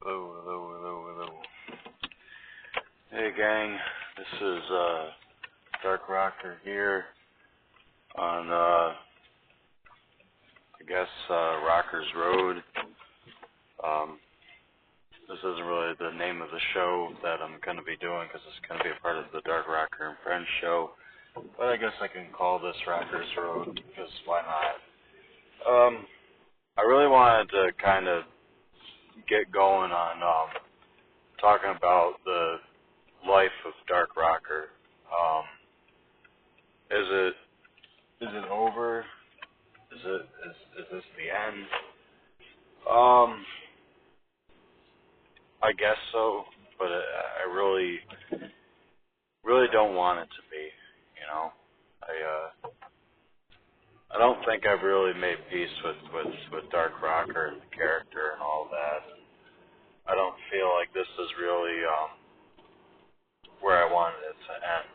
Hello, hello, hello, hello. Hey gang, this is Dark Rocker here on Rockers Road. This isn't really the name of the show that I'm going to be doing because it's going to be a part of the Dark Rocker and Friends show. But I guess I can call this Rockers Road because why not? I really wanted to kind of get going on talking about the life of Dark Rocker. Is it over? Is this the end? I guess so, but I really don't want it to be. You know, I don't think I've really made peace with Dark Rocker and the character and all that. I don't feel like this is really where I wanted it to end.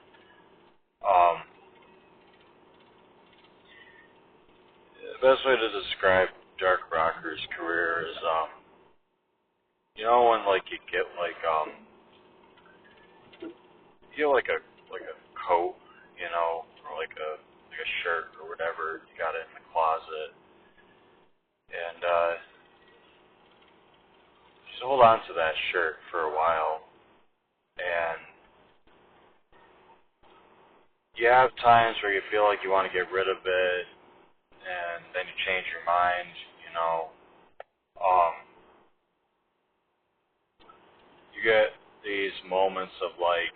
The best way to describe Dark Rocker's career is, you know, when like you get like a coat, you know, or like a shirt or whatever, you got it in the closet, and just hold on to that shirt for a while, and you have times where you feel like you want to get rid of it, and then you change your mind, you know. You get these moments of like,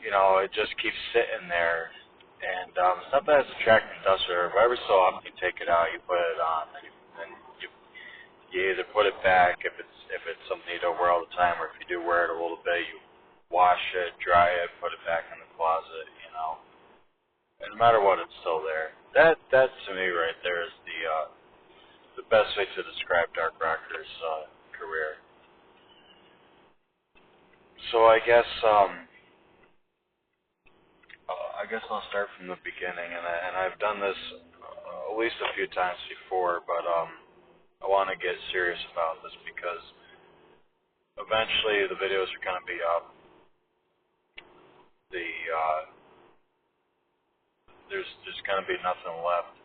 you know, it just keeps sitting there, and it's not that it's attracting dust or whatever. Every so often you take it out, you put it on, and you either put it back if it's something you don't wear all the time, or if you do wear it a little bit, you wash it, dry it, put it back in the closet, you know. And no matter what, it's still there. That to me right there is the best way to describe Dark Rocker's career. So I guess I'll start from the beginning, and I've done this at least a few times before, but I want to get serious about this because eventually the videos are going to be up. There's going to be nothing left,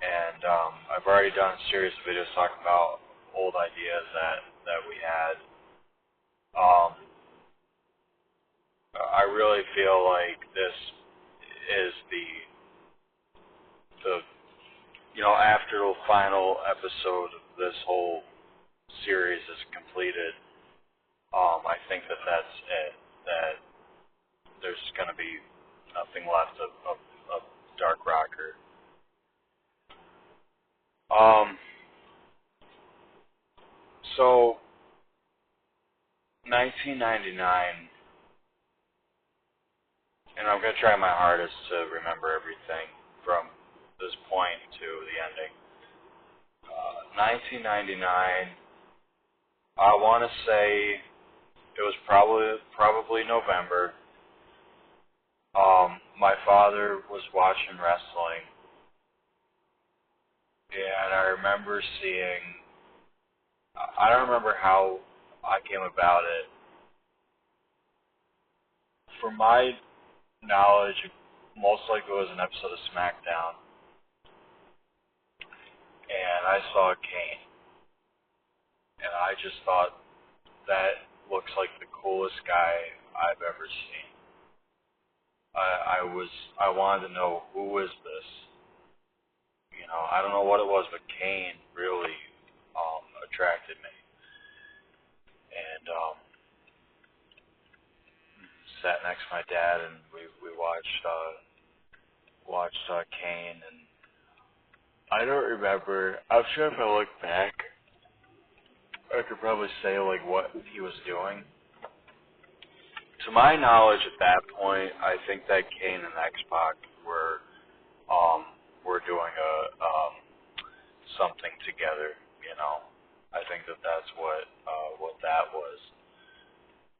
and I've already done serious videos talking about old ideas that we had. I really feel like this is the you know, after the final episode of this whole series is completed, I think that's it. That there's going to be nothing left of Dark Rocker. So 1999, and I'm going to try my hardest to remember everything from this point to the ending. 1999, I want to say it was probably November. My father was watching wrestling, and I remember seeing, I don't remember how I came about it. From my knowledge, most likely it was an episode of SmackDown, and I saw Kane, and I just thought that looks like the coolest guy I've ever seen. I wanted to know, who is this? You know, I don't know what it was, but Kane really attracted me. And sat next to my dad, and we watched Kane, and I don't remember. I'm sure if I look back, I could probably say like what he was doing. To my knowledge, at that point, I think that Kane and X-Pac were doing something together. You know, I think that's what that was.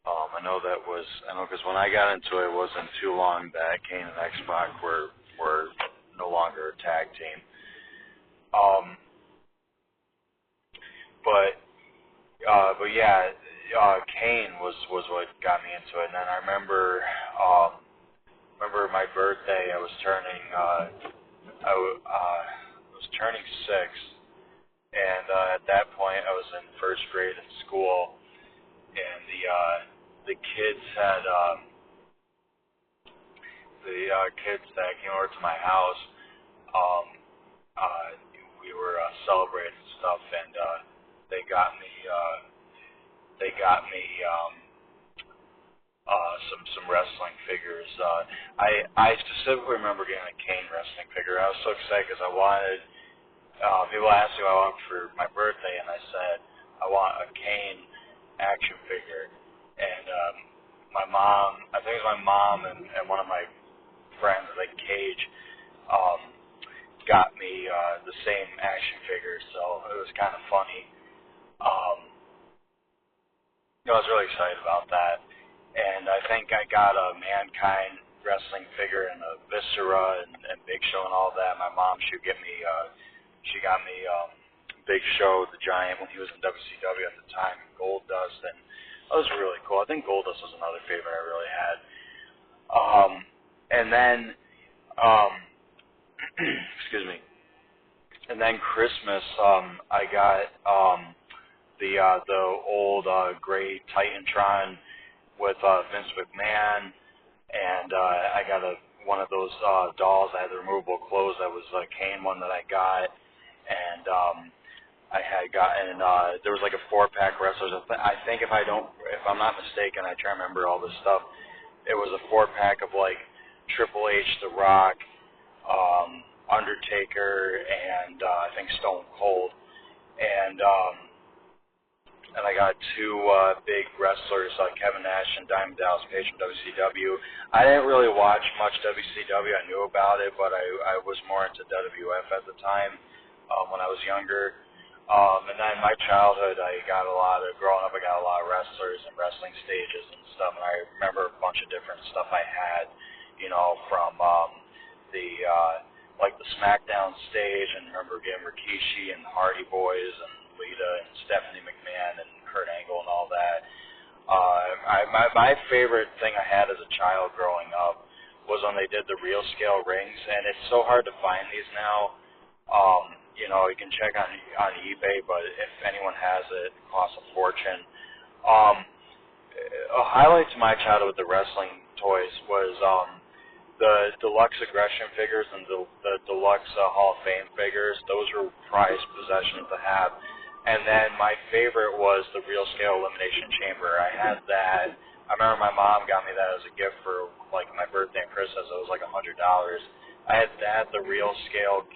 I know because when I got into it wasn't too long that Kane and X-Pac were no longer a tag team. but yeah, Kane was what got me into it. And then I remember my birthday. I was turning was turning 6, and at that point I was in first grade in school, and the kids had kids that came over to my house. Um, we were celebrating stuff, and they got me they got me some wrestling figures. I specifically remember getting a Kane wrestling figure. I was so excited because I wanted. People asked me what I want for my birthday, and I said I want a Kane action figure. And my mom, I think it was my mom and one of my friends, like Cage, got me the same action figure. So it was kind of funny. I was really excited about that. And I think I got a Mankind wrestling figure and a Viscera and Big Show and all that. My mom, she got me Big Show, the Giant, when he was in WCW at the time, and Goldust, and that was really cool. I think Goldust was another favorite I really had. And then, excuse me. And then Christmas, I got the old gray Titantron with Vince McMahon, and I got one of those dolls that had the removable clothes. That was a Kane one that I got, and I had gotten there was like a 4-pack wrestlers. I think if I'm not mistaken, I try to remember all this stuff. It was a 4-pack of like Triple H, The Rock, Undertaker, and I think Stone Cold, and I got 2 big wrestlers, Kevin Nash and Diamond Dallas Page from WCW. I didn't really watch much WCW. I knew about it, but I was more into WWF at the time when I was younger. And then my childhood, growing up, I got a lot of wrestlers and wrestling stages and stuff, and I remember a bunch of different stuff I had, from like the SmackDown stage, and remember getting Rikishi and the Hardy Boys and Lita and Stephanie McMahon and Kurt Angle and all that. My favorite thing I had as a child growing up was when they did the real scale rings, and it's so hard to find these now. You can check on eBay, but if anyone has it, it costs a fortune. A highlight to my childhood with the wrestling toys was the deluxe aggression figures and the deluxe Hall of Fame figures. Those were prized possessions to have. And then my favorite was the real scale Elimination Chamber. I had that. I remember my mom got me that as a gift for like my birthday and Christmas. It was like $100. I had that, the real scale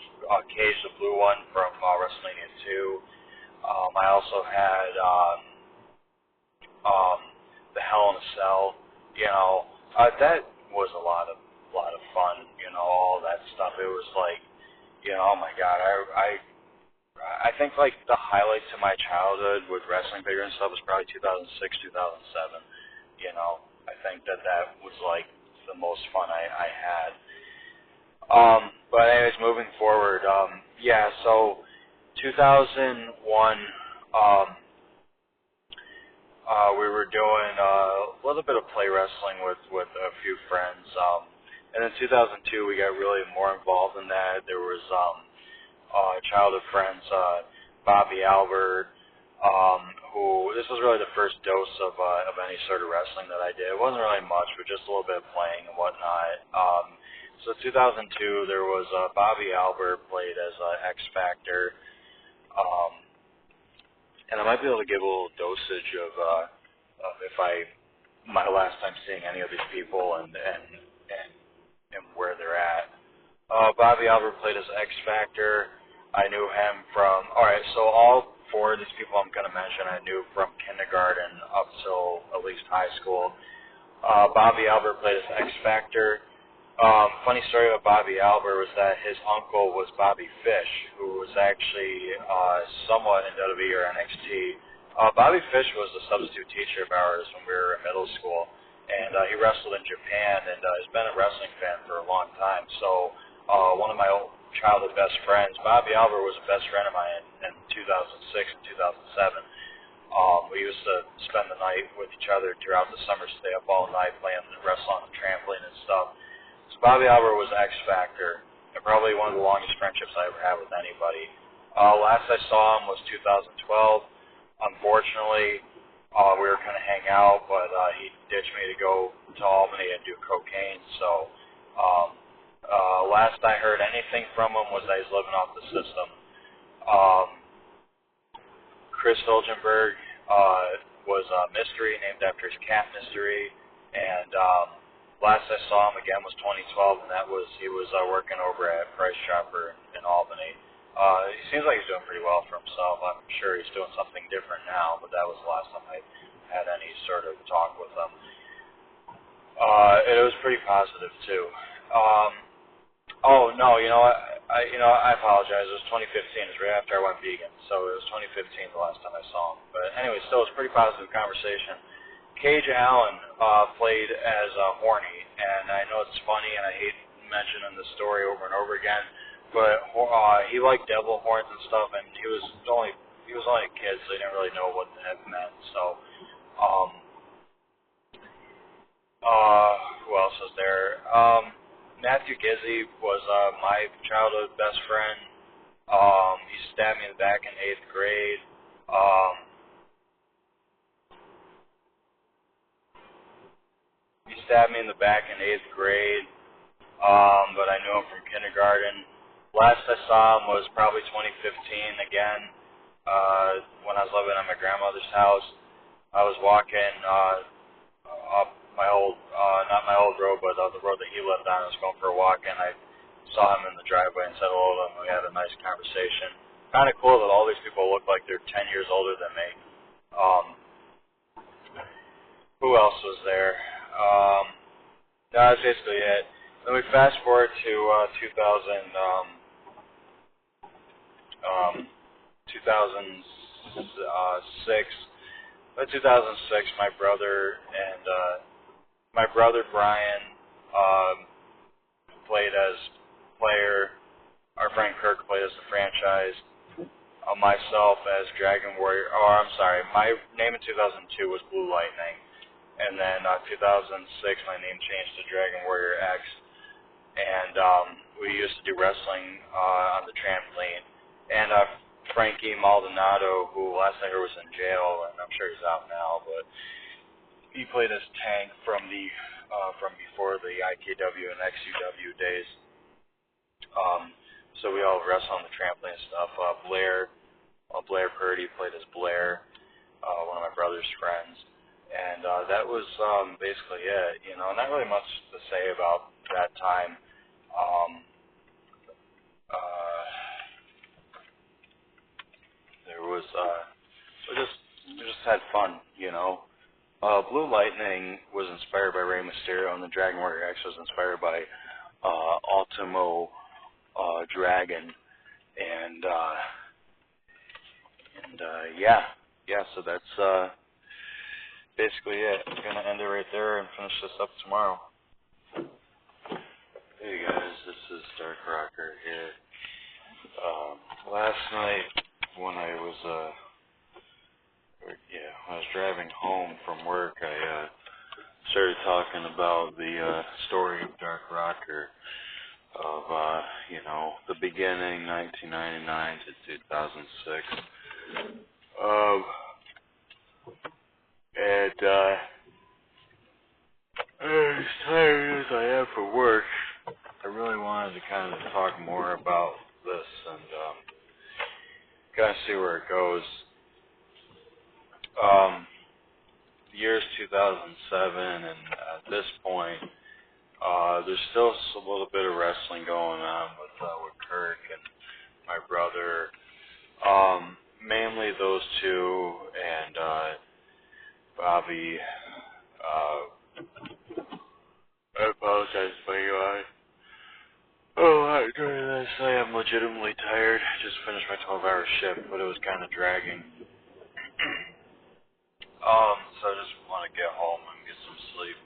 Cage, the blue one from WrestleMania 2. I also had the Hell in a Cell. That was a lot of fun. All that stuff. It was like, oh my God, I think like the highlight to my childhood with wrestling figures and stuff was probably 2006, 2007. I think that was like the most fun I had. But anyways, moving forward, so 2001, we were doing a little bit of play wrestling with a few friends, and in 2002 we got really more involved in that. There was childhood friends, Bobby Albert, who this was really the first dose of any sort of wrestling that I did. It wasn't really much, but just a little bit of playing and whatnot. So 2002, there was Bobby Albert played as X Factor, and I might be able to give a little dosage of my last time seeing any of these people and where they're at. Bobby Albert played as X Factor. I knew him from. All right, so all 4 of these people I'm going to mention, I knew from kindergarten up till at least high school. Bobby Albert played as X Factor. Funny story about Bobby Albert was that his uncle was Bobby Fish, who was actually somewhat in WWE or NXT. Bobby Fish was a substitute teacher of ours when we were in middle school, and he wrestled in Japan and has been a wrestling fan for a long time. So one of my old childhood best friends, Bobby Albert, was a best friend of mine in 2006 and 2007. We used to spend the night with each other throughout the summer, stay up all night playing the wrestle on the trampoline and stuff. So Bobby Albert was X Factor, and probably one of the longest friendships I ever had with anybody. Last I saw him was 2012. Unfortunately, we were going to hang out, but he ditched me to go to Albany and do cocaine. So last I heard anything from him was that he's living off the system. Chris Hilgenberg was a Mystery, named after his cat Mystery, and last I saw him again was 2012, and he was working over at Price Chopper in Albany. He seems like he's doing pretty well for himself. I'm sure he's doing something different now, but that was the last time I had any sort of talk with him. It was pretty positive too. Oh no, I apologize. It was 2015. It was right after I went vegan, so it was 2015 the last time I saw him. But anyway, still, it was a pretty positive conversation. Cage Allen played as Horny, and I know it's funny, and I hate mentioning the story over and over again, but he liked devil horns and stuff, and he was only a kid, so he didn't really know what the heck meant. So, who else was there? Matthew Gizzy was my childhood best friend. He stabbed me in the back in 8th grade. He stabbed me in the back in 8th grade, but I knew him from kindergarten. Last I saw him was probably 2015 again, when I was living at my grandmother's house. I was walking up my old, not my old road, but the road that he lived on. I was going for a walk, and I saw him in the driveway and said hello to him. We had a nice conversation. Kind of cool that all these people look like they're 10 years older than me. Who else was there? That's basically it. Then we fast forward to 2006. By 2006, my brother Brian played as player. Our friend Kirk played as the franchise. Myself as Dragon Warrior. Oh, I'm sorry. My name in 2002 was Blue Lightning, and then 2006 my name changed to Dragon Warrior X. And we used to do wrestling on the trampoline. And Frankie Maldonado, who last I heard was in jail, and I'm sure he's out now, but he played as Tank from before the IKW and XUW days. So we all wrestle on the trampoline and stuff. Blair Purdy played as Blair, one of my brother's friends, and that was basically it. Not really much to say about that time. There was we just had fun. Blue Lightning was inspired by Rey Mysterio, and the Dragon Warrior X was inspired by Ultimo Dragon, and so that's basically it. I'm gonna end it right there and finish this up tomorrow. Hey guys, this is Dark Rocker here. Last night when I was driving home from work, I started talking about the story of Dark Rocker, of the beginning, 1999 to 2006. As tired as I am for work, I really wanted to kind of talk more about this and kind of see where it goes. The year's 2007, and at this point, there's still a little bit of wrestling going on with Kirk and my brother. Mainly those two and Bobby. I apologize if I say I'm legitimately tired. I just finished my 12-hour shift, but it was kind of dragging. So I just want to get home and get some sleep.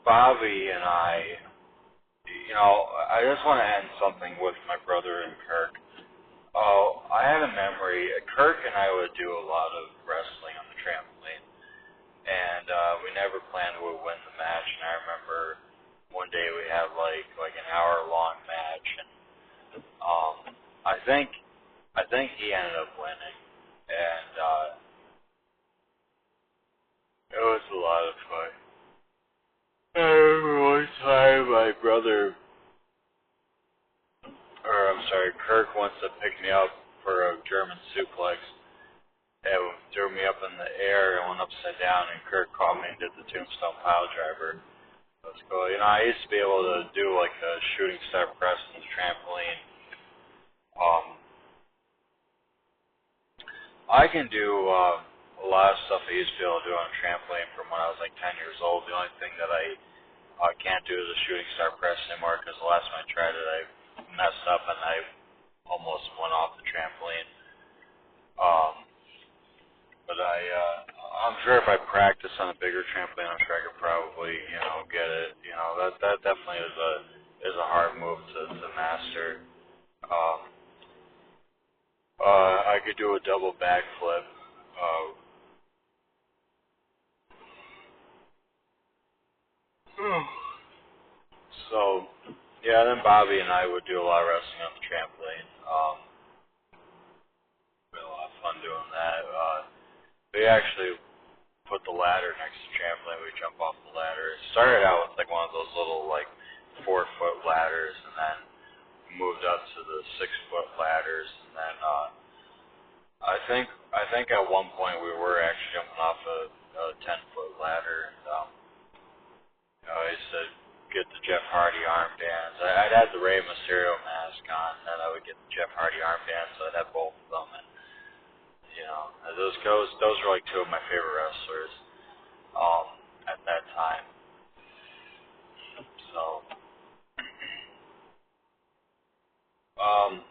Bobby and I, I just want to end something with my brother and Kirk. Oh, I had a memory. Kirk and I would do a lot of wrestling on the trampoline, and we never planned we would win the match. And I remember one day we had like an hour long match, and um, I think he ended up winning, and it was a lot of fun. I remember one time my brother, or I'm sorry, Kirk wants to pick me up for a German suplex. It threw me up in the air and went upside down, and Kirk caught me and did the tombstone pile driver. That was cool. I used to be able to do like a shooting star press on the trampoline. Um, I can do a lot of stuff I used to be able to do on a trampoline from when I was like 10 years old. The only thing that I can't do is a shooting star press anymore because the last time I tried it, I messed up and I almost went off the trampoline. But I'm sure if I practice on a bigger trampoline, I'm sure I could probably, get it. That definitely is a hard move to master. Um, I could do a double backflip. So, yeah, then Bobby and I would do a lot of wrestling on the trampoline. We had a lot of fun doing that. We actually put the ladder next to the trampoline. We jump off the ladder. It started out with like one of those little like 4-foot ladders, and then moved up to the 6-foot ladders, and then I think at one point we were actually jumping off a 10-foot ladder, and I used to get the Jeff Hardy armbands. I'd have the Rey Mysterio mask on, and then I would get the Jeff Hardy armbands. So I'd have both of them, and those were like two of my favorite wrestlers at that time. So um,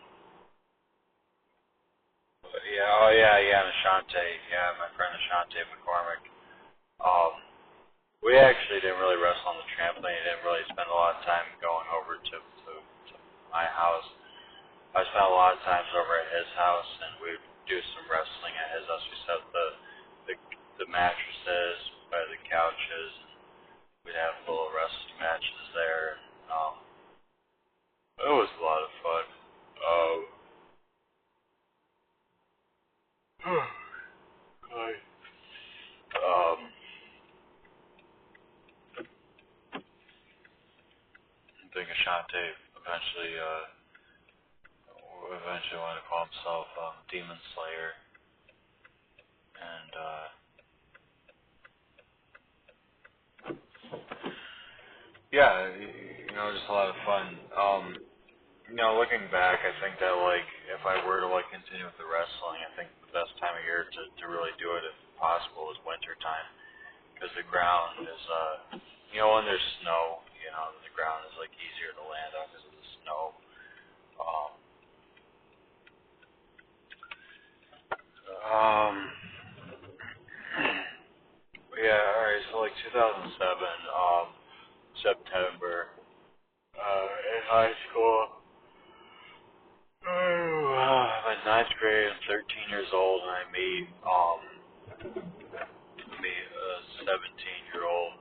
yeah, oh yeah, and Ashante, yeah, my friend Ashante McCormick. We actually didn't really wrestle on the trampoline. Didn't really spend a lot of time going over to my house. I spent a lot of times over at his house, and we'd do some wrestling at his house. We set up the mattresses by the couches, and we'd have little wrestling matches there. It was a lot of fun. Um, I think Ashante eventually wanted to call himself Demon Slayer, and yeah, just a lot of fun. Looking back, I think that like if I were to like continue with the wrestling, I think the best time of year to really do it, if possible, is winter time because the ground is when there's snow, the ground is like easier to land on because of the snow. Um, um, yeah, all right. So like 2007, September, in high school. I'm in ninth grade. I'm 13 years old, and I meet a 17-year-old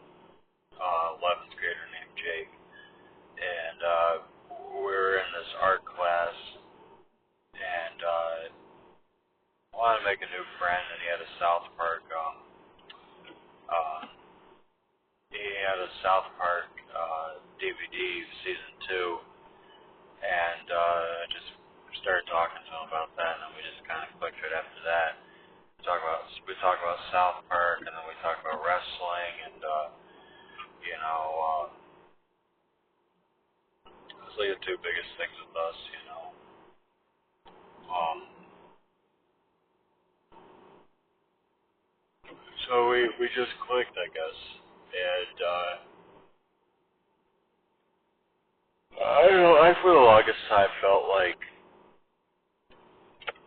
11th grader named Jake, and we were in this art class, and I wanted to make a new friend, and he had a South Park. Uh, he had a South Park DVD season 2, and I just started talking to him about that, and we just kind of clicked right after that. We talk about South Park, and then we talk about wrestling, and it's like the two biggest things with us. Um, so we just clicked, I guess, and I don't know. I for the longest time felt like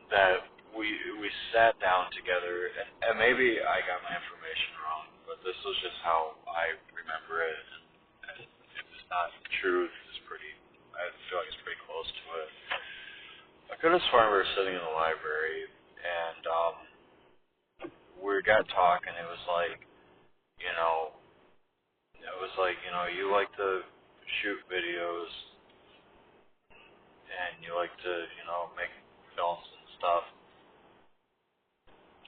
that we sat down together, and maybe I got my information wrong, but this was just how I remember it, and if it's not truth, it's pretty feel like it's pretty close to it. I could have sworn we were sitting in the library, and we got talking. It was like, you know, you like to shoot videos, and you like to, make films and stuff.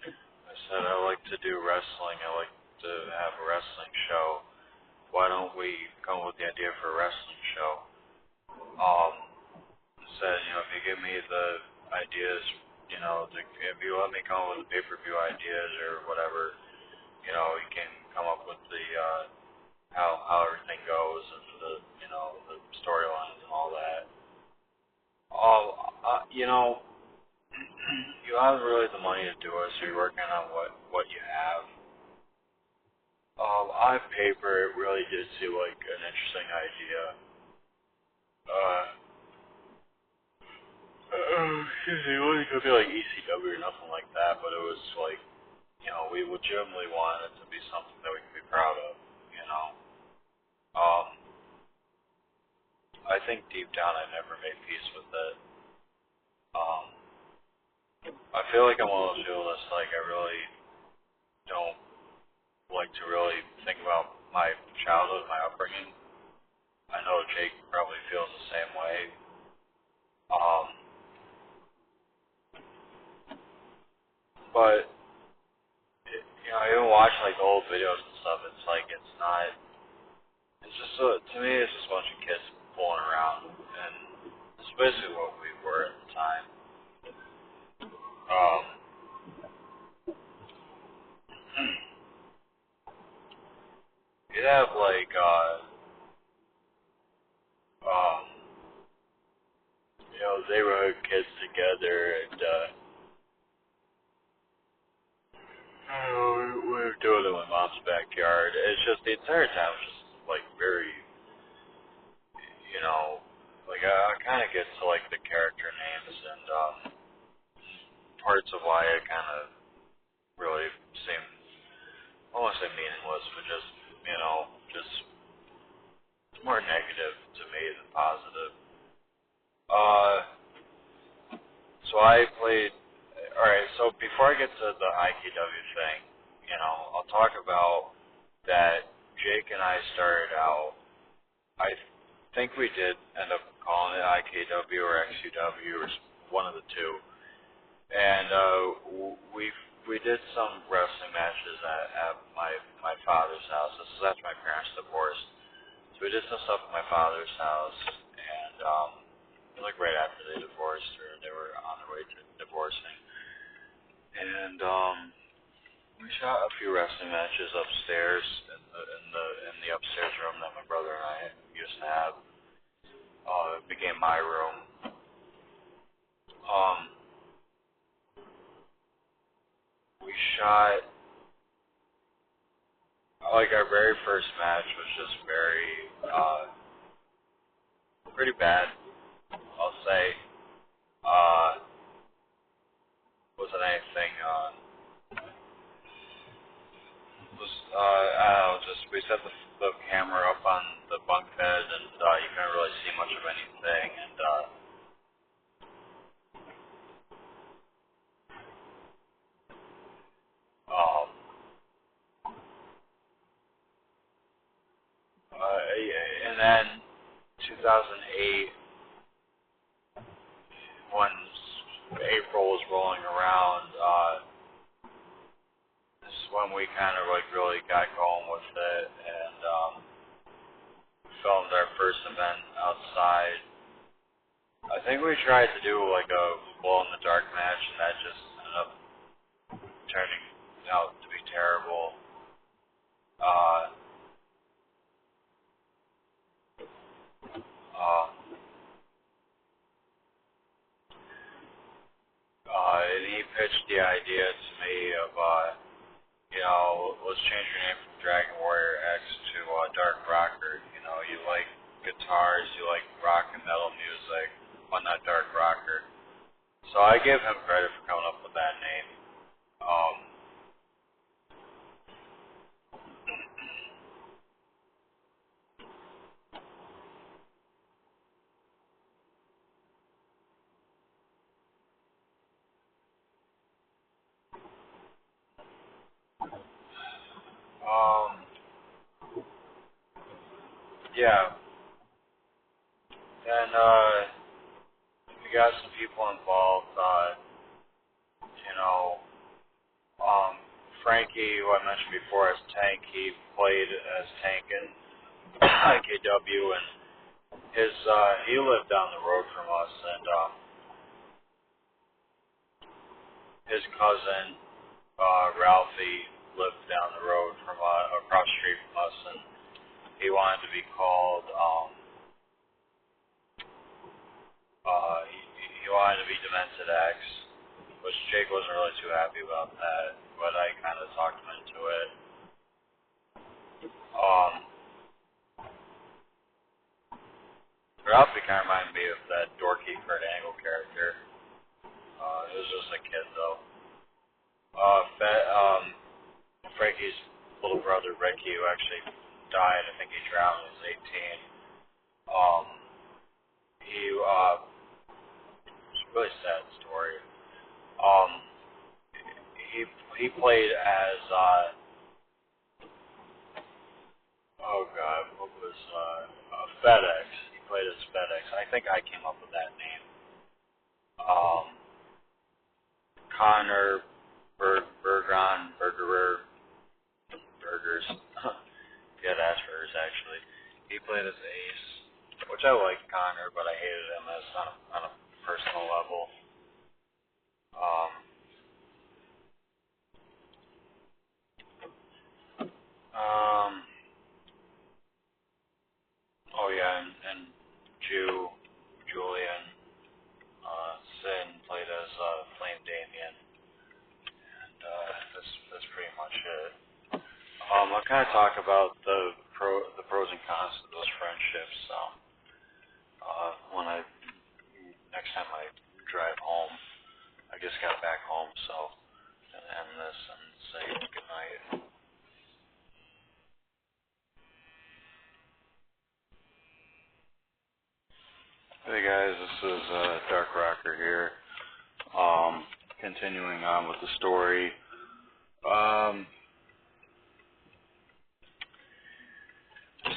I said I like to do wrestling. I like to have a wrestling show. Why don't we come up with the idea for a wrestling show? Said, if you give me the ideas, if you let me come up with the pay-per-view ideas or whatever, you can come up with the how everything goes and the storylines and all that. You have really the money to do it, so you're working on what you have. On paper, it really did seem like an interesting idea. Excuse me, it wasn't gonna be like ECW or nothing like that, but it was like, we legitimately wanted it to be something that we could be proud of, you know. Um, I think deep down I never made peace with it. Um, I feel like I'm one of those people that's like, I really don't like to really think about my childhood, my upbringing. I know Jake probably feels the same way. Um, but, even watching like the old videos and stuff, it's like, it's not, it's just, to me, it's just a bunch of kids fooling around, and it's basically what we were at the time. Um, you'd have like, um, neighborhood kids together, and, we were doing it in my mom's backyard. It's just, the entire time was just, like, very, like, I kind of get to, like, the character names and, parts of why it kind of really seemed, I don't want to say meaningless, but just, just more negative to me than positive. Uh, so I played, alright, so before I get to the IKW thing, I'll talk about that Jake and I started out, I think we did end up calling it IKW or XUW or one of the two. And we did some wrestling matches at my father's house. This is after my parents divorced. So we did some stuff at my father's house, and like right after they divorced, or they were on their way to divorcing. And we shot a few wrestling matches upstairs in the upstairs room that my brother and I used to have. It became my room. Um, we shot, like, our very first match was just very pretty bad, I'll say. Wasn't anything. I don't know, just we set the camera up on the bunk bed, and you couldn't really see much of anything, and um, and then 2008, when April was rolling around, this is when we kind of like really got going with it, and filmed our first event outside. I think we tried to do like a glow in the dark match, and that just ended up turning out to be terrible. Uh, um, and he pitched the idea to me of, let's change your name from Dragon Warrior X to Dark Rocker. You like guitars, you like rock and metal music, why not Dark Rocker? So I give him credit for coming up with that name. Um, yeah, and we got some people involved. You know, Frankie, who I mentioned before as Tank, he played as Tank in IKW, and he lived down the road from us, and his cousin Ralphie lived down the road from across the street from us, and he wanted to be called. He wanted to be Demented X, which Jake wasn't really too happy about that, but I kind of talked him into it. Ralphie kind of reminded me of that dorky Kurt Angle character. He was just a kid though. Frankie's little brother Ricky, who actually died, I think he drowned when he was 18. It's a really sad story. He played as what was FedEx. He played as FedEx. I think I came up with that name. Connor Bergers. He had Asperger's actually. He played as Ace, which I liked Connor, but I hated him as on a personal level. Oh yeah, and Julian, Sin played as Flame Damien, and that's pretty much it. I'll kind of talk about the pros and cons of those friendships. When next time I drive home, I just got back home, so I'm gonna end this and say goodnight. Hey guys, this is Dark Rocker here. Continuing on with the story.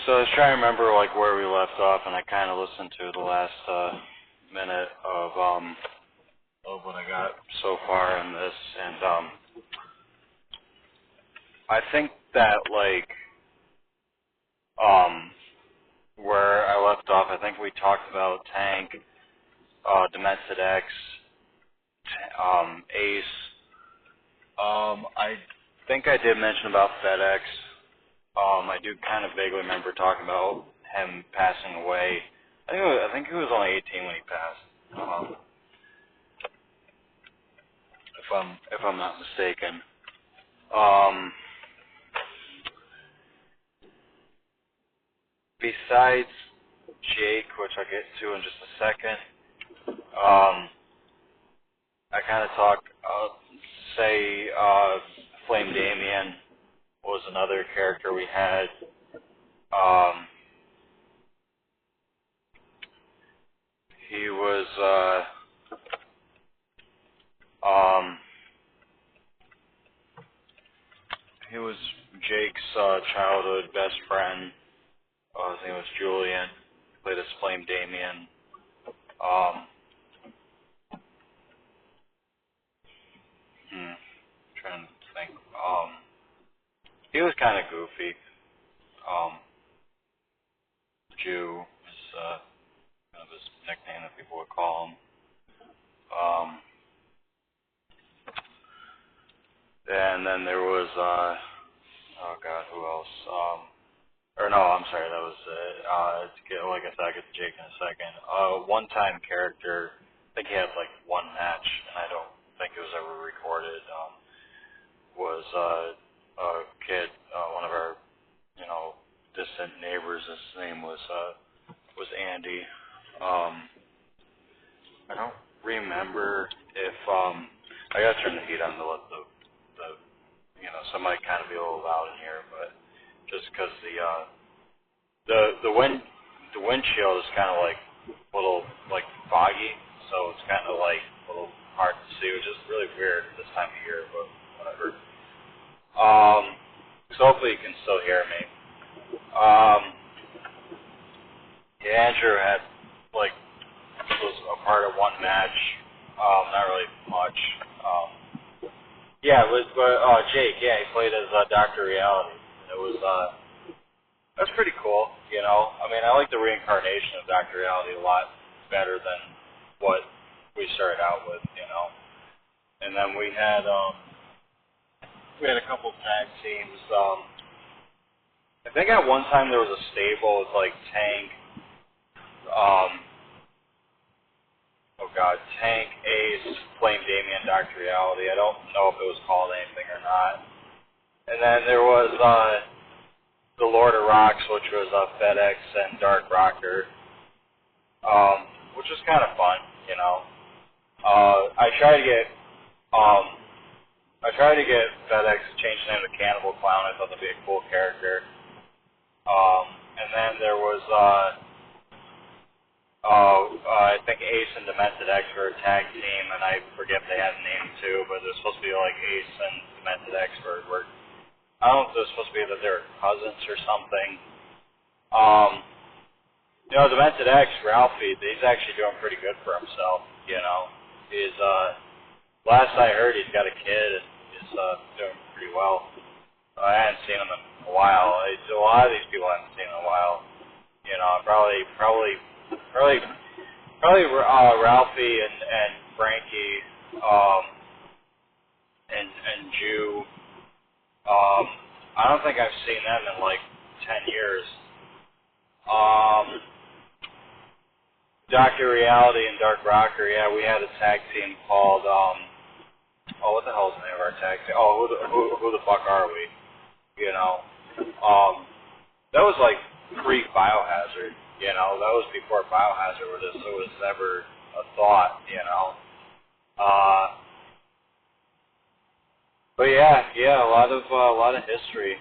So I was trying to remember like where we left off, and I kind of listened to the last minute of what I got so far in this, and I think that like where I left off, I think we talked about Tank, Demented X, Ace. I think I did mention about FedEx. I do kind of vaguely remember talking about him passing away. I think he was only 18 when he passed. If I'm not mistaken. Besides Jake, which I'll get to in just a second, I kind of talk. Say Flame Damien was another character we had. He was Jake's childhood best friend. His name was Julian. He played as Flame Damien. Trying to think. He was kind of goofy. Jew is kind of his nickname that people would call him. And then there was who else? Or no, I'm sorry, that was it. Like I said, I'll get to Jake in a second. One-time character. I think he had like one match, and I don't think it was ever recorded. Was a kid, one of our, distant neighbors. His name was Andy. I don't remember if I gotta turn the heat on to let the somebody kind of be a little loud in here, but just because the windshield is kind of like a little like foggy, so it's kind of like a little hard to see, which is really weird this time of year, but whatever. So hopefully you can still hear me. Andrew had, like, was a part of one match. Not really much. Yeah, it was, Jake, yeah, he played as Dr. Reality. It was, that's pretty cool, you know. I mean, I like the reincarnation of Dr. Reality a lot better than what we started out with, you know. And then we had a couple tag teams. I think at one time there was a stable with like Tank, Tank, Ace, Flame Damien, Dr. Reality. I don't know if it was called anything or not. And then there was the Lord of Rocks, which was FedEx and Dark Rocker, which was kind of fun, you know. I tried to get FedEx to change the name to Cannibal Clown. I thought that'd be a cool character. And then there was, I think Ace and Demented X were a tag team, and I forget if they had a name too, but it was supposed to be like Ace and Demented X were I don't know if it was supposed to be that they were cousins or something. You know, Demented X, Ralphie, he's actually doing pretty good for himself, you know. He's, last I heard, he's got a kid, and he's doing pretty well. I hadn't seen him in a while. A lot of these people I haven't seen in a while. You know, probably Ralphie and Frankie, and Jew. I don't think I've seen them in like 10 years. Dr. Reality and Dark Rocker, yeah, we had a tag team called, what the hell's the name of our tag team? Oh, who the fuck are we? You know, that was like pre-Biohazard, you know, that was before Biohazard was ever a thought, you know. But yeah, a lot of history.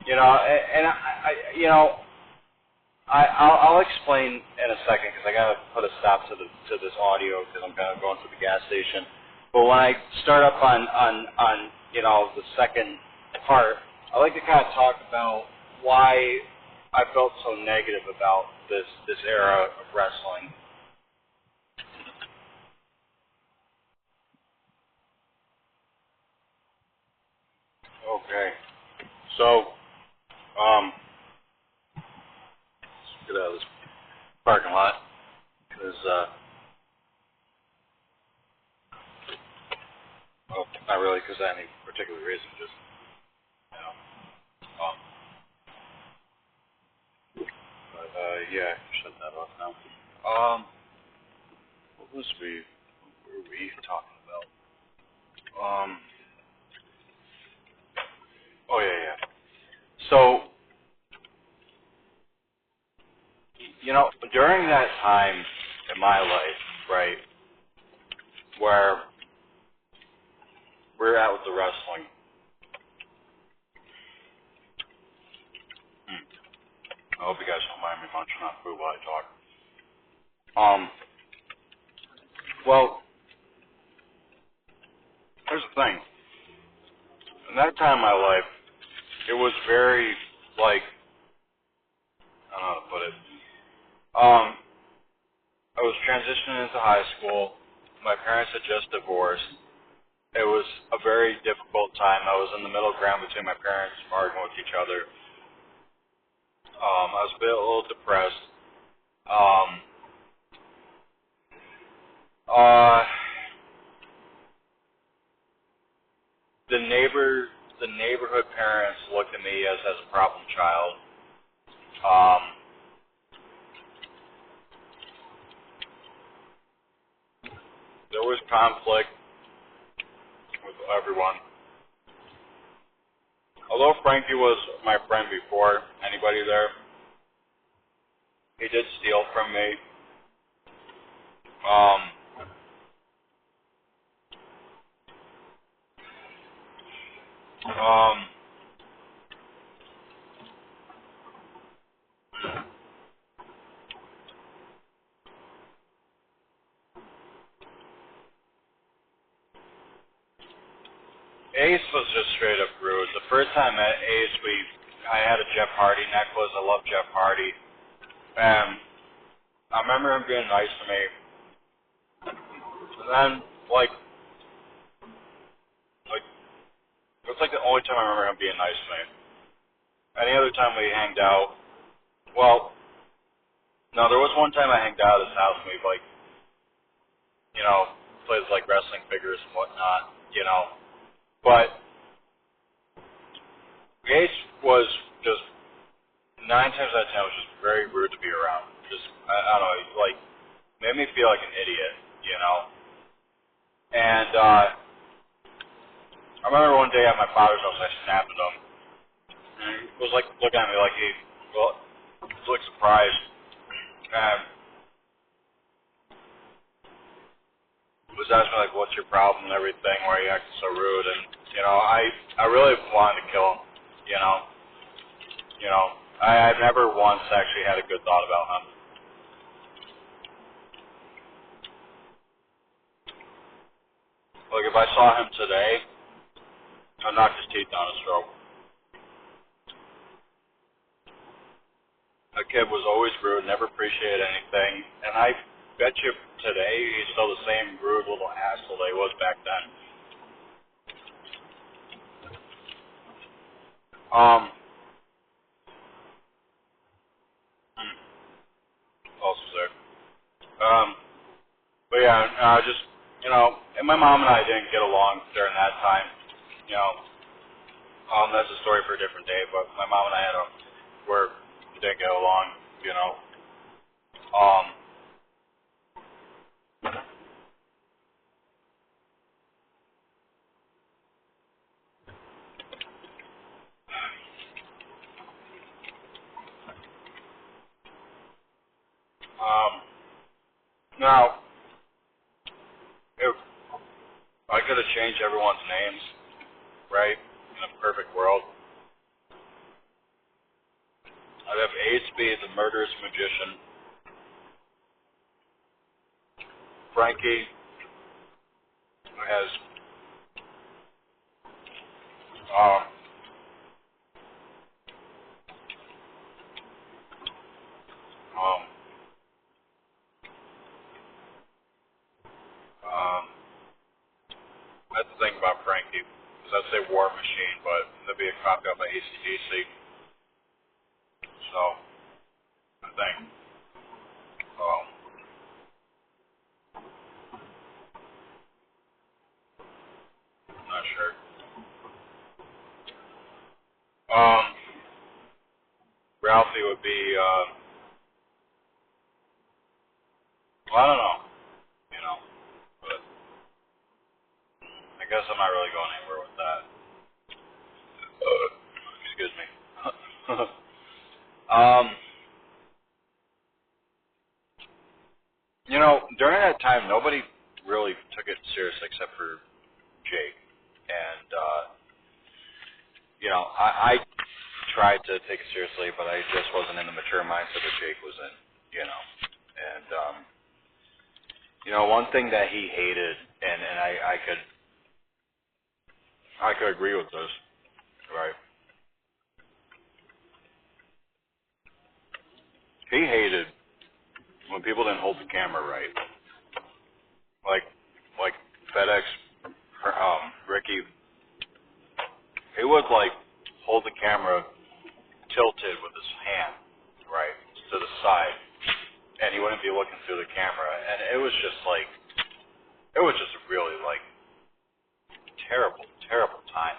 You know, and I'll explain in a second because I gotta put a stop to this audio because I'm kind of going to the gas station. But when I start up on you know, the second part, I like to kind of talk about why I felt so negative about this era of wrestling. Okay, so let's get out of this parking lot because well, not really because of any particular reason, just you know. But yeah, shut that off now. What were we talking about? Oh yeah. So, you know, during that time in my life, right, where we're at with the wrestling, I hope you guys don't mind me munching on food while I talk. Well, here's the thing. In that time in my life, it was very, like, I don't know how to put it. I was transitioning into high school. My parents had just divorced. It was a very difficult time. I was in the middle ground between my parents arguing with each other. I was a little depressed. The neighborhood parents looked at me as a problem child. There was conflict with everyone. Although Frankie was my friend before anybody there, he did steal from me. Ace was just straight up rude. The first time I met Ace, I had a Jeff Hardy necklace. I love Jeff Hardy. And I remember him being nice to me. And then, like, it's like the only time I remember him being nice to me. Any other time we hanged out, well, no, there was one time I hanged out at his house and we, like, you know, played, like, wrestling figures and whatnot, you know. But Ace was just, 9 times out of 10 was just very rude to be around. Just, I don't know, like, made me feel like an idiot, you know. And, I remember one day at my father's house, I snapped at him. And he was, like, looking at me like he, well, he was, like, surprised. And was asking me, like, what's your problem and everything, why are you acting so rude? And, you know, I really wanted to kill him, you know. You know, I've never once actually had a good thought about him. Like, if I saw him today, I'd knock his teeth down his throat. That kid was always rude, never appreciated anything, and I bet you today he's still the same rude little asshole that he was back then. What else was there? But yeah, just, you know, and my mom and I didn't get along during that time. You know, that's a story for a different day, but my mom and I had a, where we didn't get along, you know. Um, um, now, if I could have changed everyone's names, right, in a perfect world, I'd have Ace be the murderous magician, Frankie, who has, um, um, um, that's the thing about Frankie, because I'd say War Machine, but that'd be a copy of AC/DC, so, I think, um, I'm not sure. Ralphie would be, well, I don't know, you know, but I guess I'm not really going anywhere with that. Excuse me. um, you know, during that time, nobody really took it seriously except for Jake. And, you know, I tried to take it seriously, but I just wasn't in the mature mindset that Jake was in, you know. And, you know, one thing that he hated, and I could agree with this, right? He hated when people didn't hold the camera right. Like, like FedEx, Ricky, he would, like, hold the camera tilted with his hand, right, to the side, and he wouldn't be looking through the camera, and it was just like, it was just a really, like, terrible, terrible time.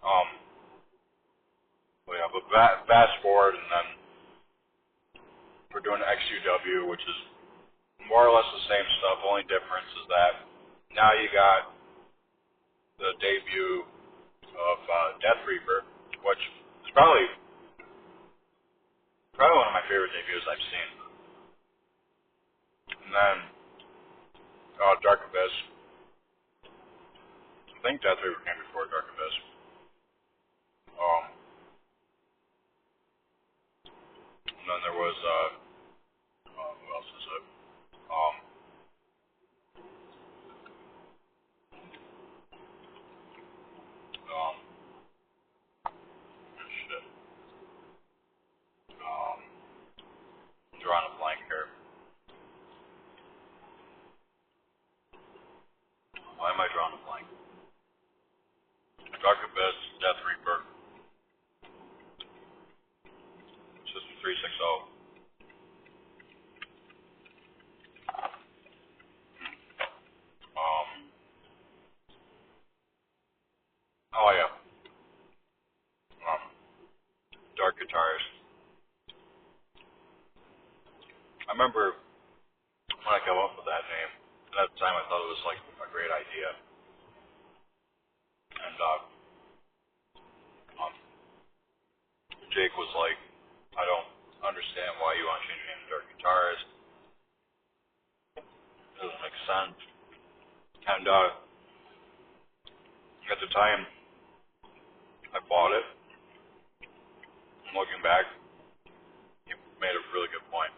Um, but fast forward, and then we're doing XUW, which is more or less the same stuff. Only difference is that now you got the debut of Death Reaper, which is probably one of my favorite debuts I've seen. And then Dark Abyss. I think Death Reaper came before Dark Abyss. And then there was who else is it? Um, am I drawing a blank? Dark Abyss, Death Reaper, System 360. Oh yeah, um, Dark Guitars. I remember when I came up with that name, and at the time I thought it was like a great idea. And um, Jake was like, I don't understand why you want to change your name to Dark Guitars. It doesn't make sense. And at the time I bought it, and looking back, he made a really good point.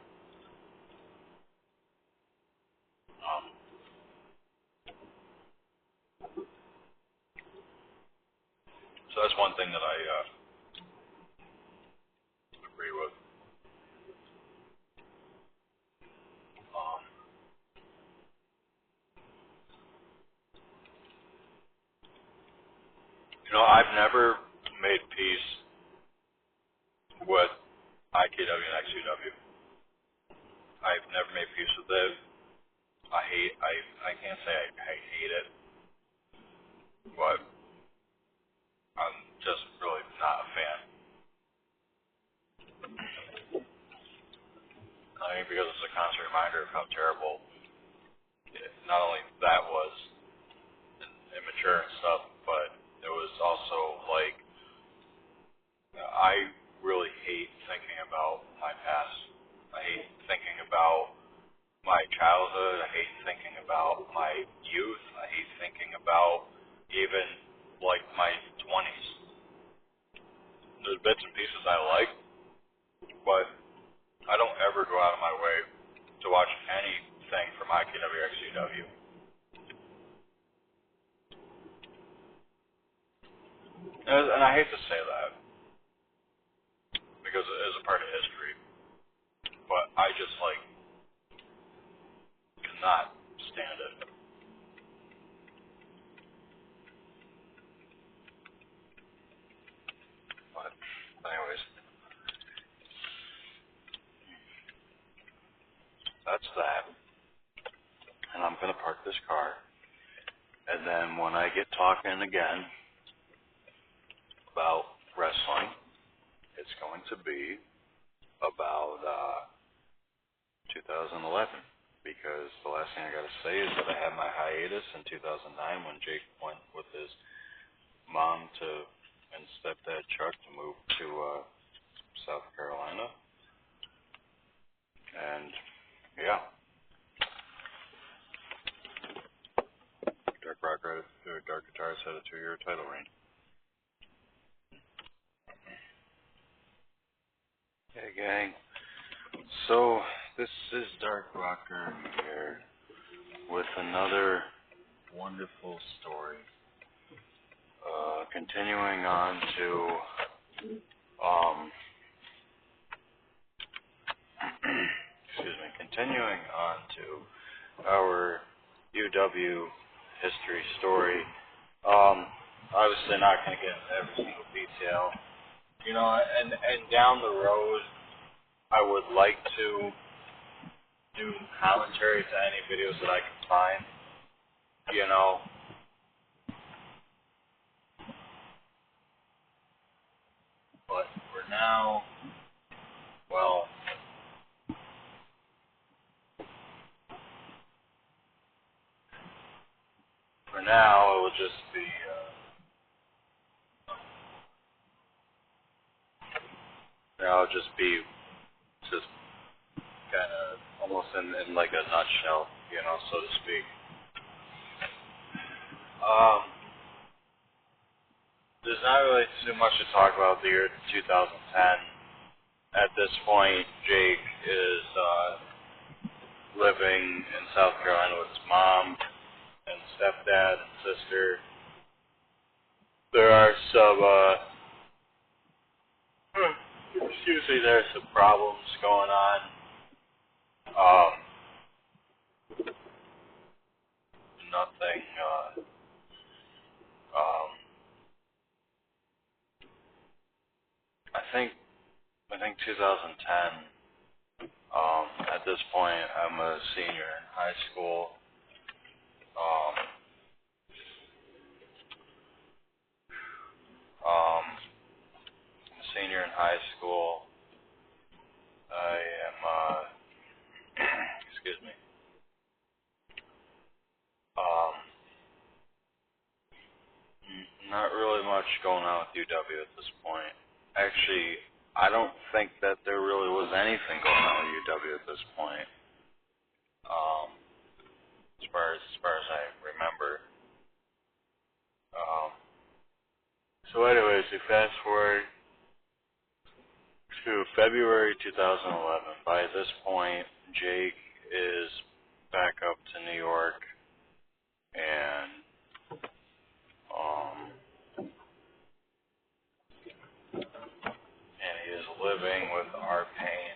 Um, so that's one thing that I agree with. Um, I've never made peace with IKW and XUW. I've never made peace with it. I can't say I hate it, but I'm just really not a fan. I mean, because it's a constant reminder of how terrible not only that was immature and stuff, but it was also like I really hate thinking about my past. I hate thinking about my childhood. I hate thinking about my youth. I hate thinking about even like my 20s. There's bits and pieces I like, but I don't ever go out of my way to watch anything from IKW or XUW. And I hate to say that because it is a part of history, but I just like cannot stand it. But anyways, that's that. And I'm gonna park this car. And then when I get talking again about wrestling, it's going to be about 2011. Because the last thing I gotta say is that I had my hiatus in 2009 when Jake went with his mom and stepdad Chuck to move to South Carolina. And yeah, Dark Guitars had a 2-year title reign. Hey gang, so this is Dark Rocker here with another wonderful story. Continuing on to continuing on to our UW history story. Obviously not going to get into every single detail, and down the road, I would like to do commentary to any videos that I can find, but for now, well, for now, it will just be, I'll just be just kind of almost in like a nutshell, so to speak. There's not really too much to talk about the year 2010. At this point, Jake is living in South Carolina with his mom and stepdad and sister. There are some, there are some problems going on. nothing. Um, I think 2010. At this point, I'm a senior in high school. Um, I'm a senior in high school. I am, excuse me. Um, Not really much going on with UW at this point. Actually, I don't think that there really was anything going on with UW at this point. Um, as far as I remember. Um, so anyways, we fast forward to February 2011. By this point, Jake is back up to New York, and um, he is living with our pain.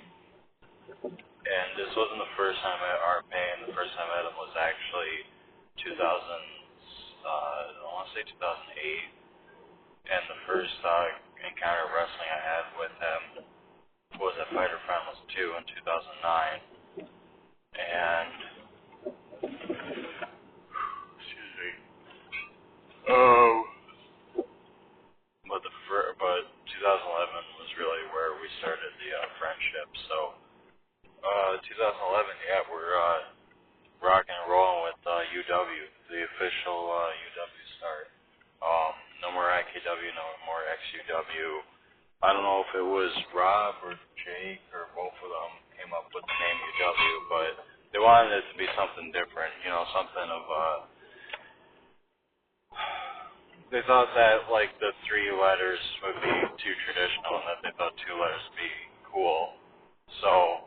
And this wasn't the first time I met Art Payne. The first time I met him was actually 2000, I want to say 2008. And the first encounter wrestling I had with him was at Fighter Finals 2 in 2009. And, excuse me. But 2011 was really where we started the friendship. So, 2011, yeah, we're rocking and rolling with UW, the official UW start. No more IKW, no more XUW. I don't know if it was Rob or Jake or both of them came up with the name UW, but they wanted it to be something different, something of, they thought that, like, the 3 letters would be too traditional and that they thought 2 letters would be cool. So,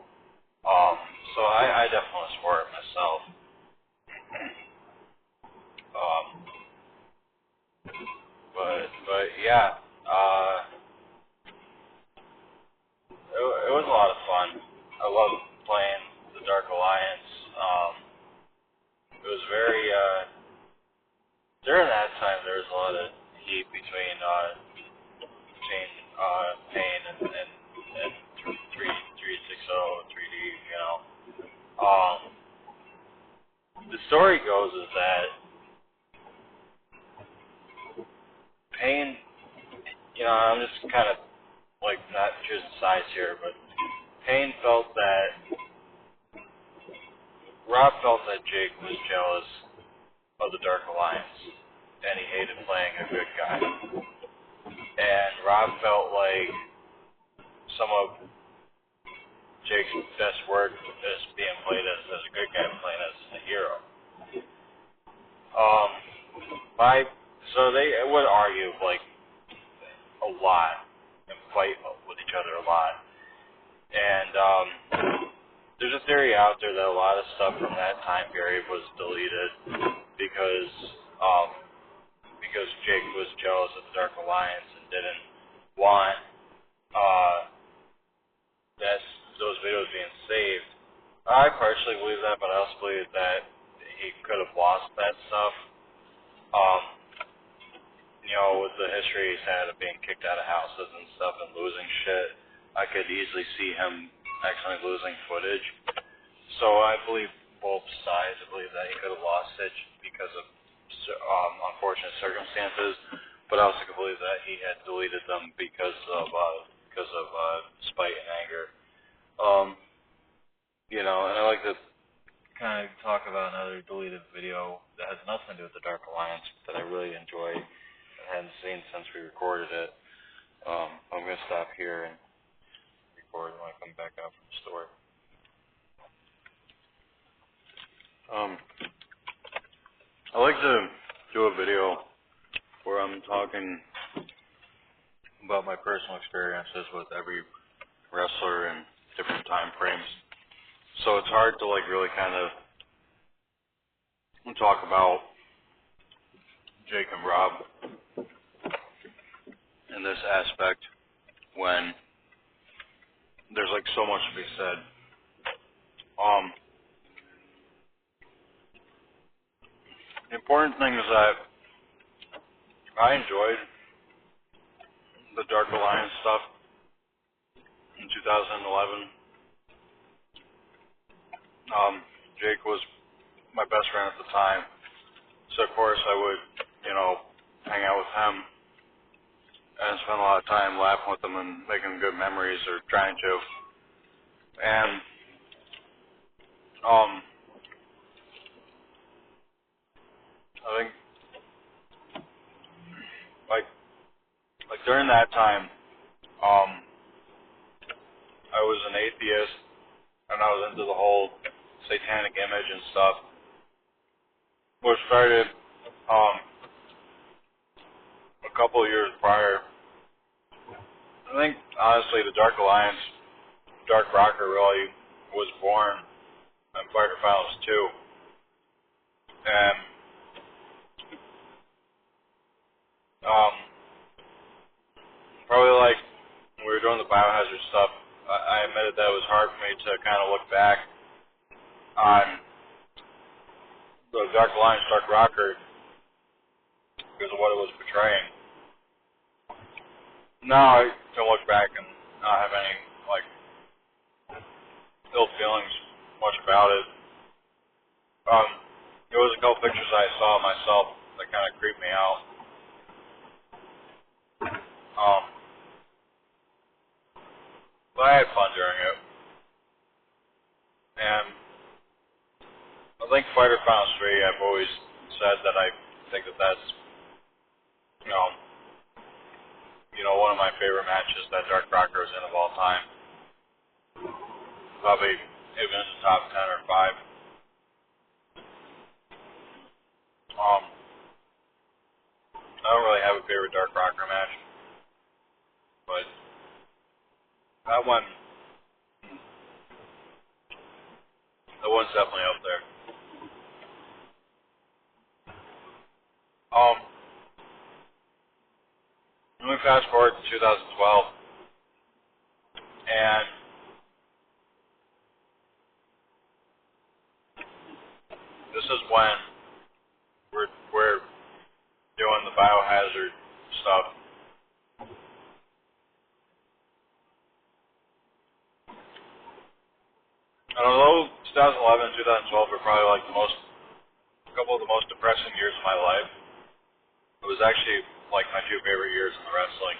I definitely swore it myself. Um, but yeah, it was a lot of fun. I loved playing the Dark Alliance. It was very, during that time there was a lot of heat between Payne and 360, 3D, The story goes is that Payne, I'm just kind of like not choosing sides here, but Payne felt that Rob felt that Jake was jealous of the Dark Alliance, and he hated playing a good guy. And Rob felt like some of Jake's best work is being played as a good guy, playing as a hero. Um, so they would argue like a lot and fight with each other a lot. And there's a theory out there that a lot of stuff from that time period was deleted because Jake was jealous of the Dark Alliance and didn't want that those videos being saved. I partially believe that, but I also believe that he could have lost that stuff. Um, with the history he's had of being kicked out of houses and stuff and losing shit, I could easily see him actually losing footage. So I believe both sides. I believe that he could have lost it because of unfortunate circumstances, but I also could believe that he had deleted them because of spite and anger. And I like to kind of talk about another deleted video that has nothing to do with the Dark Alliance that I really enjoy and hadn't seen since we recorded it. I'm going to stop here and record when I come back out from the store. I like to do a video where I'm talking about my personal experiences with every wrestler in different time frames. So it's hard to really kind of talk about Jake and Rob in this aspect when there's so much to be said. The important thing is that I enjoyed the Dark Alliance stuff in 2011. Jake was my best friend at the time, so of course I would, hang out with him and spend a lot of time laughing with him and making good memories, or trying to. And I think like during that time, I was an atheist and I was into the whole satanic image and stuff, which started a couple of years prior. I think honestly the Dark Alliance, Dark Rocker really was born in Fighter Finals 2. And probably like when we were doing the biohazard stuff, I admitted that it was hard for me to kind of look back on the Dark Alliance, Dark Rocker because of what it was portraying. Now I can look back and not have any like ill feelings much about it. There was a couple pictures I saw of myself that kind of creeped me out. But I had fun during it. And I think Fighter Finals 3, I've always said that I think that that's, one of my favorite matches that Dark Rocker is in of all time. Probably even in the top 10 or 5. I don't really have a favorite Dark Rocker match, but that one's definitely up there. Let me fast forward to 2012, and this is when we're doing the biohazard stuff. And although 2011 and 2012 were probably like a couple of the most depressing years of my life, it was actually like my 2 favorite years in the wrestling.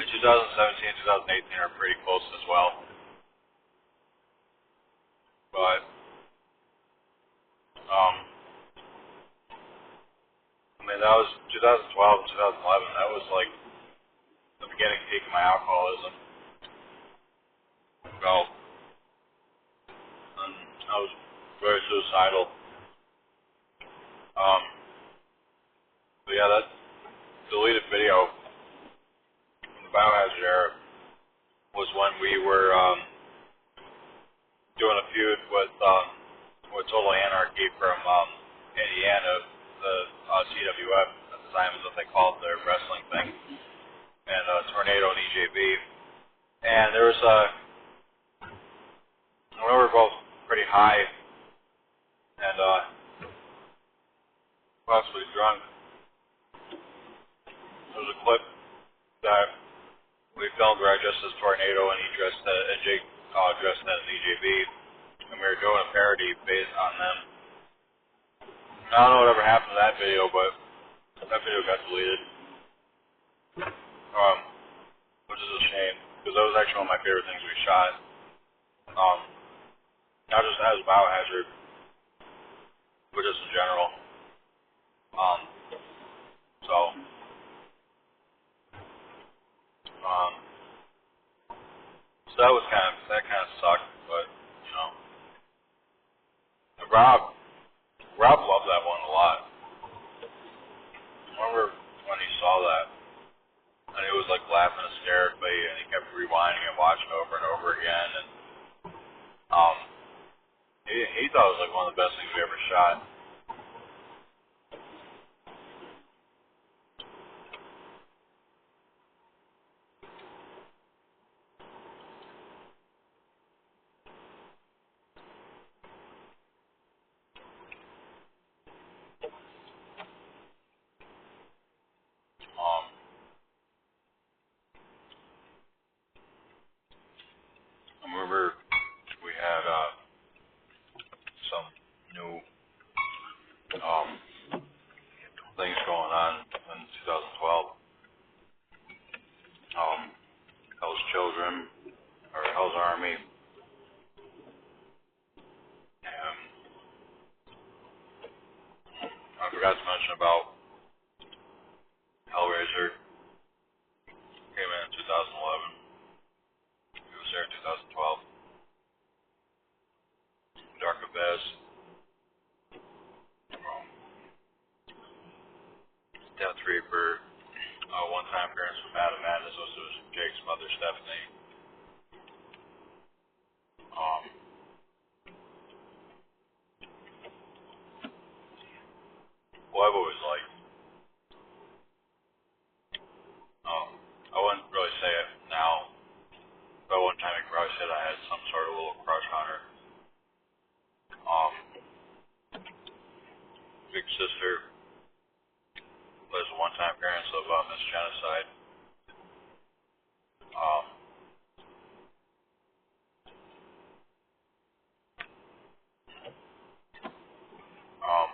In 2017 and 2018 are pretty close as well. But, that was 2012 and 2011. That was like the beginning peak of my alcoholism. Well, and I was very suicidal. But yeah, that deleted video from the biohazard era was when we were doing a feud with Total Anarchy from Indiana, the CWF at the time is what they called their wrestling thing, and Tornado and EJB. And there was we were both pretty high and possibly drunk. There was a clip that we filmed where I dressed as Tornado and he dressed and Jake dressed as EJB, and we were doing a parody based on them. I don't know whatever happened to that video, but that video got deleted, which is a shame because that was actually one of my favorite things we shot. Not just as Biohazard, but just in general. So that was that kind of sucked, but Rob loved that one a lot. I remember when he saw that, and he was like laughing hysterically, and he kept rewinding and watching over and over again, and he thought it was like one of the best things we ever shot. Well, I've always liked. I wouldn't really say it now, but one time I probably said I had some sort of little crush on her. Um, big sister was one-time parents of Miss Genocide. Um, um,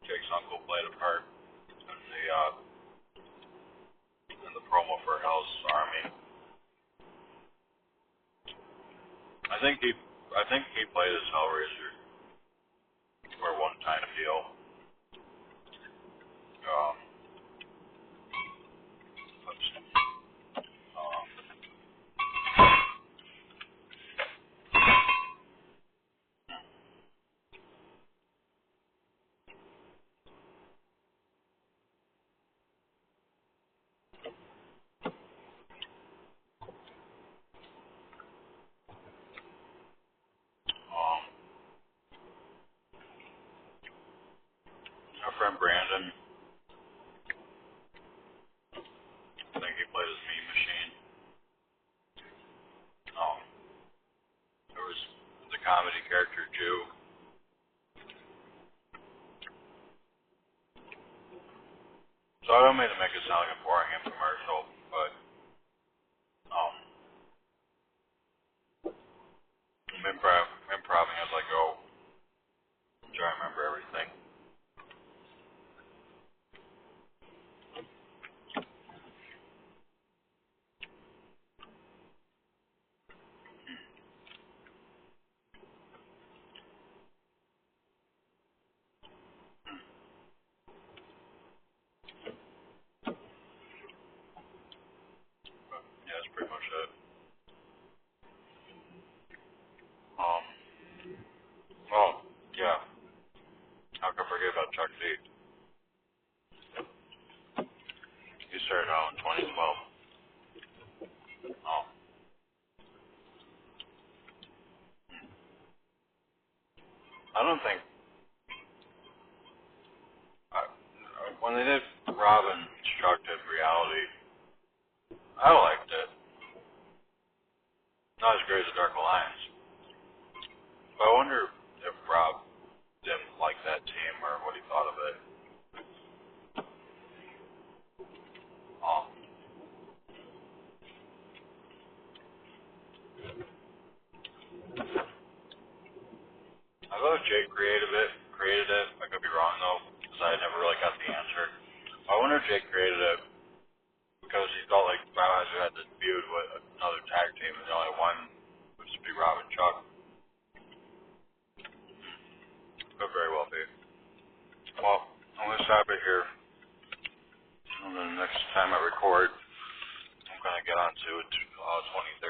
Jake's uncle played a part in the promo for Hell's Army. I think he, I think he played as Hellraiser for a one-time deal. Um, let's see. Um, um, our friend Brandon, I think he played as Mean Machine. Um, there was the comedy character Jew. So I don't mean to make it sound like a boring infomercial, but um, I'm improving as I go. I'm trying to remember everything. Yeah, that's pretty much it. Um, oh, yeah. How can I forget about Chuck D? He started out in 2012. I don't think when they did Robin Destructive Reality, I liked it. Not as great as Dark Alliance, but I wonder if Rob didn't like that team or what he thought of it. Um, I thought Jake created it. I could be wrong though, because I never really got the answer. I wonder if Jake created it because he felt like Biohazard had this feud with another tag team, and the only one would just be Rob and Chuck. Could very well be. Well, I'm gonna stop it here. And then the next time I record, I'm gonna get on to 2030.